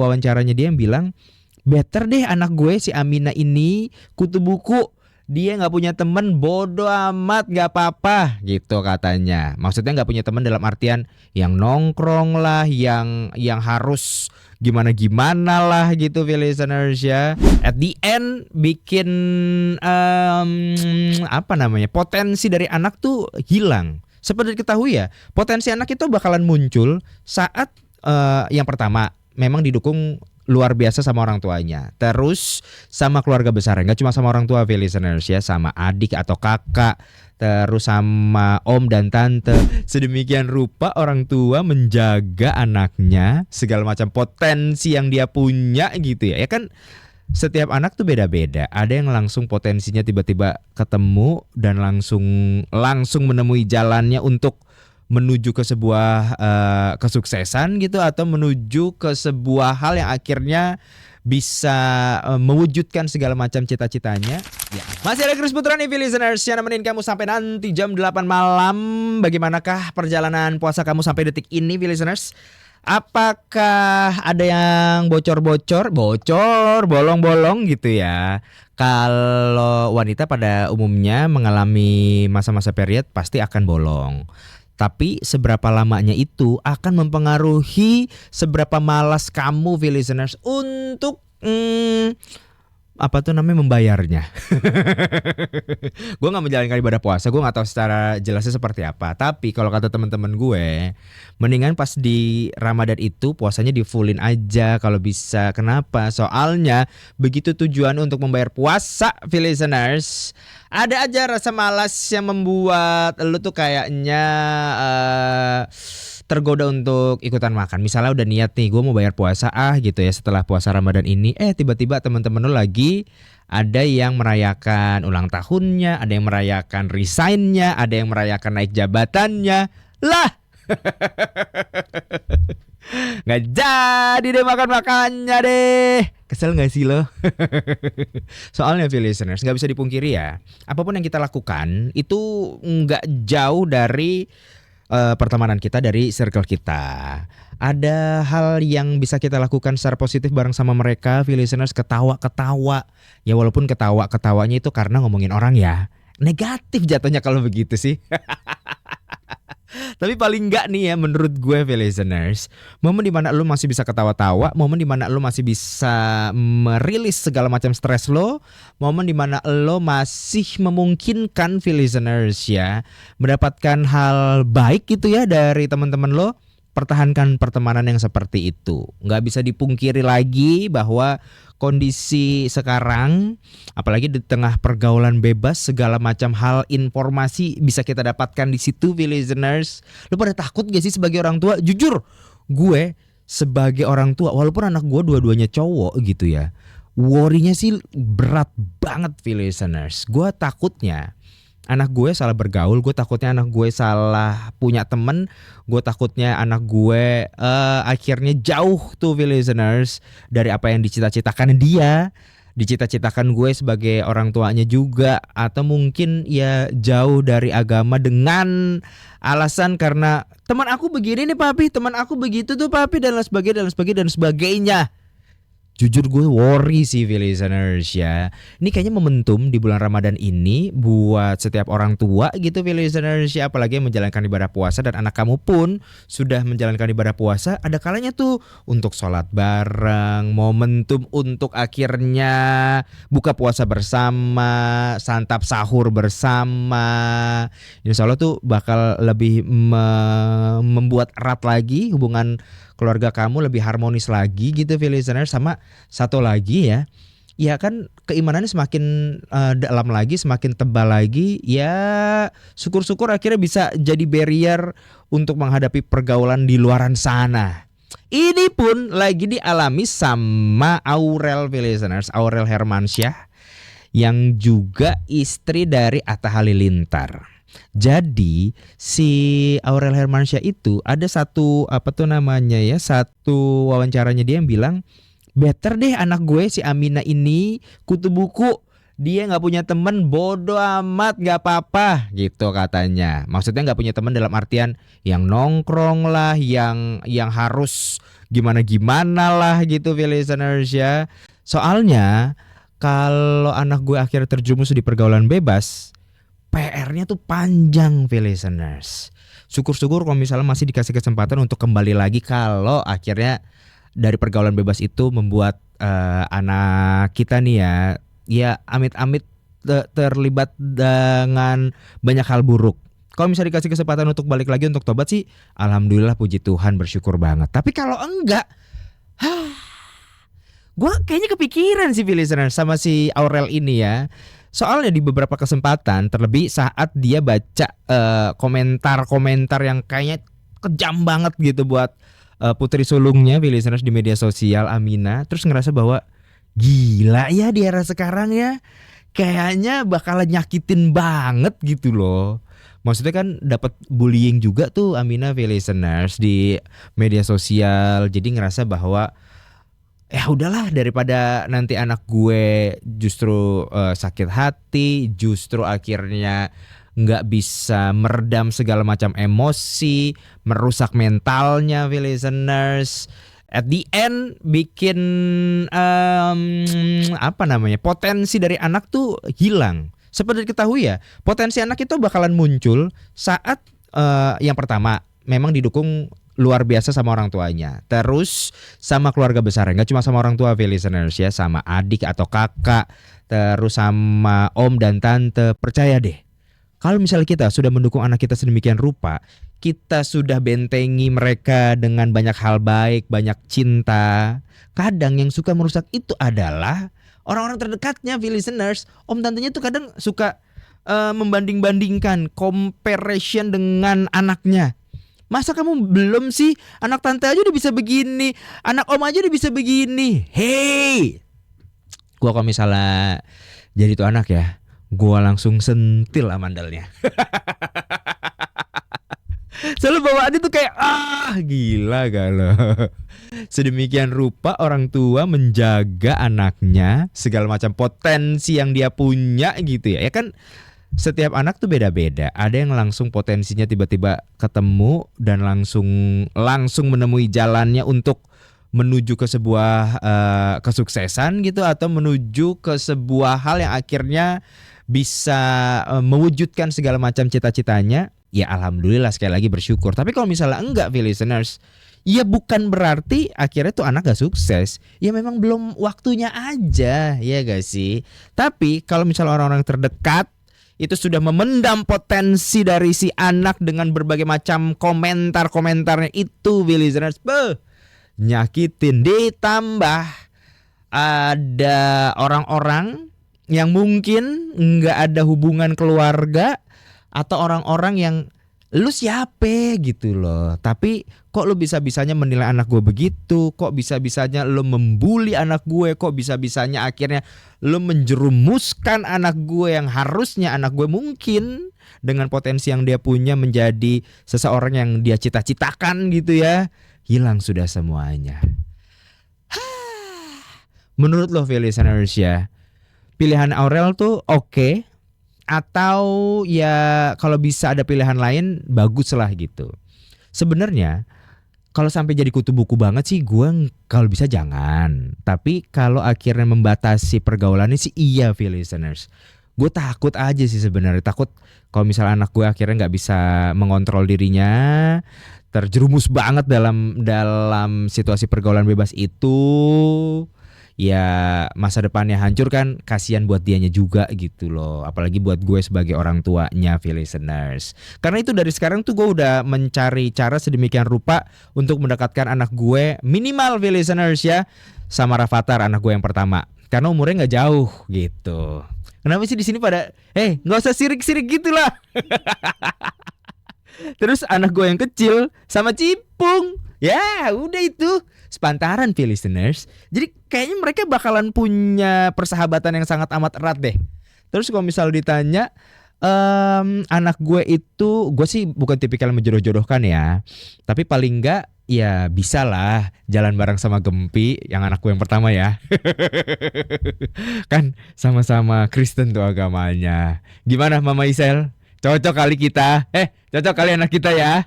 wawancaranya dia yang bilang, better deh anak gue si Amina ini kutu buku. Dia nggak punya temen, bodo amat, nggak apa-apa gitu katanya. Maksudnya nggak punya temen dalam artian yang nongkrong lah, yang harus gimana lah gitu, listeners ya. At the end bikin potensi dari anak tuh hilang. Seperti diketahui ya, potensi anak itu bakalan muncul saat yang pertama memang didukung luar biasa sama orang tuanya, terus sama keluarga besar, nggak cuma sama orang tua, listeners ya, sama adik atau kakak, terus sama om dan tante. Sedemikian rupa orang tua menjaga anaknya, segala macam potensi yang dia punya gitu ya. Ya kan setiap anak tuh beda-beda. Ada yang langsung potensinya tiba-tiba ketemu dan langsung menemui jalannya untuk menuju ke sebuah kesuksesan gitu, atau menuju ke sebuah hal yang akhirnya bisa mewujudkan segala macam cita-citanya. Ya. Masih ada Chris Putra nih, listeners, yang nemenin kamu sampai nanti jam 8 malam. Bagaimanakah perjalanan puasa kamu sampai detik ini, listeners? Apakah ada yang bocor, bolong-bolong gitu ya? Kalau wanita pada umumnya mengalami masa-masa period pasti akan bolong. Tapi seberapa lamanya itu akan mempengaruhi seberapa malas kamu, listeners, untuk membayarnya. Gue nggak menjalankan ibadah puasa, gue nggak tahu secara jelasnya seperti apa. Tapi kalau kata teman-teman gue, mendingan pas di Ramadan itu puasanya di fullin aja kalau bisa. Kenapa? Soalnya begitu tujuan untuk membayar puasa, listeners, ada aja rasa malas yang membuat lu tuh kayaknya tergoda untuk ikutan makan. Misalnya udah niat nih, gue mau bayar puasa gitu ya setelah puasa Ramadan ini. Tiba-tiba teman-teman lu lagi ada yang merayakan ulang tahunnya, ada yang merayakan resign-nya, ada yang merayakan naik jabatannya. Lah. Nggak jadi deh makan-makannya deh. Kesel gak sih lo? Soalnya listeners, gak bisa dipungkiri ya, apapun yang kita lakukan itu gak jauh dari pertemanan kita, dari circle kita. Ada hal yang bisa kita lakukan secara positif bareng sama mereka, listeners, ketawa-ketawa. Ya walaupun ketawa-ketawanya itu karena ngomongin orang ya, negatif jatuhnya kalau begitu sih. Tapi paling enggak nih ya menurut gue, listeners, momen dimana lu masih bisa ketawa-tawa, momen dimana lu masih bisa merilis segala macam stres lo, momen dimana lo masih memungkinkan, listeners ya, mendapatkan hal baik gitu ya dari teman-teman lo. Pertahankan pertemanan yang seperti itu. Nggak bisa dipungkiri lagi bahwa kondisi sekarang, apalagi di tengah pergaulan bebas, segala macam hal informasi bisa kita dapatkan di situ, listeners. Lu pada takut gak sih sebagai orang tua? Jujur, gue sebagai orang tua, walaupun anak gue dua-duanya cowok gitu ya, worry-nya sih berat banget, listeners. Gue takutnya anak gue salah bergaul, gue takutnya anak gue salah punya temen, gue takutnya anak gue akhirnya jauh tuh, listeners, dari apa yang dicita-citakan dia, dicita-citakan gue sebagai orang tuanya juga, atau mungkin ya jauh dari agama dengan alasan karena teman aku begini nih papi, teman aku begitu tuh papi, dan lain sebagainya. Jujur gue worry sih, listeners ya. Ini kayaknya momentum di bulan Ramadan ini buat setiap orang tua gitu, listeners ya. Apalagi yang menjalankan ibadah puasa dan anak kamu pun sudah menjalankan ibadah puasa. Ada kalanya tuh untuk sholat bareng, momentum untuk akhirnya buka puasa bersama, santap sahur bersama. Insya Allah tuh bakal lebih membuat erat lagi hubungan keluarga kamu, lebih harmonis lagi gitu, listeners. Sama satu lagi ya kan keimanannya semakin dalam lagi, semakin tebal lagi. Ya syukur-syukur akhirnya bisa jadi barrier untuk menghadapi pergaulan di luaran sana. Ini pun lagi dialami sama Aurel, listeners, Aurel Hermansyah, yang juga istri dari Atta Halilintar. Jadi si Aurel Hermansyah itu ada satu wawancaranya dia yang bilang, better deh anak gue si Amina ini kutu buku. Dia nggak punya temen, bodo amat, nggak apa-apa gitu katanya. Maksudnya nggak punya temen dalam artian yang nongkrong lah, yang harus gimana-gimana lah gitu, listeners ya. Soalnya kalau anak gue akhirnya terjerumus di pergaulan bebas, PR-nya tuh panjang, listeners. Syukur-syukur kalau misalnya masih dikasih kesempatan untuk kembali lagi kalau akhirnya dari pergaulan bebas itu membuat anak kita nih ya amit-amit terlibat dengan banyak hal buruk. Kalau misalnya dikasih kesempatan untuk balik lagi untuk tobat sih, alhamdulillah puji Tuhan bersyukur banget. Tapi kalau enggak, gue kayaknya kepikiran sih listener sama si Aurel ini ya. Soalnya di beberapa kesempatan, terlebih saat dia baca komentar-komentar yang kayaknya kejam banget gitu buat putri sulungnya, listeners di media sosial Amina, terus ngerasa bahwa gila ya di era sekarang ya, kayaknya bakalan nyakitin banget gitu loh. Maksudnya kan dapat bullying juga tuh Amina, listeners di media sosial. Jadi ngerasa bahwa ya udahlah, daripada nanti anak gue justru sakit hati, justru akhirnya nggak bisa meredam segala macam emosi, merusak mentalnya, listeners. At the end bikin potensi dari anak tuh hilang. Seperti diketahui ya, potensi anak itu bakalan muncul saat yang pertama memang didukung luar biasa sama orang tuanya, terus sama keluarga besar, nggak cuma sama orang tua, listeners ya, sama adik atau kakak, terus sama om dan tante. Percaya deh, kalau misalnya kita sudah mendukung anak kita sedemikian rupa, kita sudah bentengi mereka dengan banyak hal baik, banyak cinta. Kadang yang suka merusak itu adalah orang-orang terdekatnya, listeners. Om tantenya tuh kadang suka membanding-bandingkan, comparison dengan anaknya. Masa kamu belum sih? Anak tante aja udah bisa begini, anak om aja udah bisa begini. Hey, gua kalau misalnya jadi tuh anak ya, gua langsung sentil amandalnya. Selalu bawaannya tuh kayak gila galau. Sedemikian rupa orang tua menjaga anaknya, segala macam potensi yang dia punya gitu ya. Ya kan setiap anak tuh beda-beda. Ada yang langsung potensinya tiba-tiba ketemu dan langsung menemui jalannya untuk menuju ke sebuah kesuksesan gitu, atau menuju ke sebuah hal yang akhirnya bisa mewujudkan segala macam cita-citanya. Ya alhamdulillah, sekali lagi bersyukur. Tapi kalau misalnya enggak, listeners, ya bukan berarti akhirnya tuh anak gak sukses. Ya memang belum waktunya aja, ya gak sih? Tapi kalau misalnya orang-orang terdekat itu sudah memendam potensi dari si anak dengan berbagai macam komentar-komentarnya itu, listeners, nyakitin. Ditambah ada orang-orang yang mungkin nggak ada hubungan keluarga, atau orang-orang yang lu siapa gitu loh, tapi kok lu bisa-bisanya menilai anak gue begitu, kok bisa-bisanya lu membuli anak gue, kok bisa-bisanya akhirnya lu menjerumuskan anak gue yang harusnya anak gue mungkin dengan potensi yang dia punya menjadi seseorang yang dia cita-citakan gitu ya, hilang sudah semuanya. Menurut lo, listeners ya, pilihan Aurel tuh oke, atau ya kalau bisa ada pilihan lain bagus lah gitu. Sebenarnya kalau sampai jadi kutu buku banget sih, gue kalau bisa jangan. Tapi kalau akhirnya membatasi pergaulannya sih iya, listeners. Gue takut aja sih sebenarnya, takut kalau misalnya anak gue akhirnya nggak bisa mengontrol dirinya, terjerumus banget dalam situasi pergaulan bebas itu. Ya masa depannya hancur kan, kasihan buat dianya juga gitu loh. Apalagi buat gue sebagai orang tuanya, listeners. Karena itu dari sekarang tuh gue udah mencari cara sedemikian rupa untuk mendekatkan anak gue, minimal, listeners ya, sama Rafathar, anak gue yang pertama. Karena umurnya gak jauh gitu. Kenapa sih di sini pada gak usah sirik-sirik gitu lah. Terus anak gue yang kecil sama Cipung, ya udah itu sepantaran, listeners. Jadi kayaknya mereka bakalan punya persahabatan yang sangat amat erat deh. Terus kalau misal ditanya Anak gue itu, gue sih bukan tipikal menjodoh-jodohkan ya, tapi paling enggak ya bisa lah jalan bareng sama Gempi, yang anakku yang pertama ya. Kan sama-sama Kristen tuh agamanya. Gimana Mama Isel? Cocok kali kita? Cocok kali anak kita ya?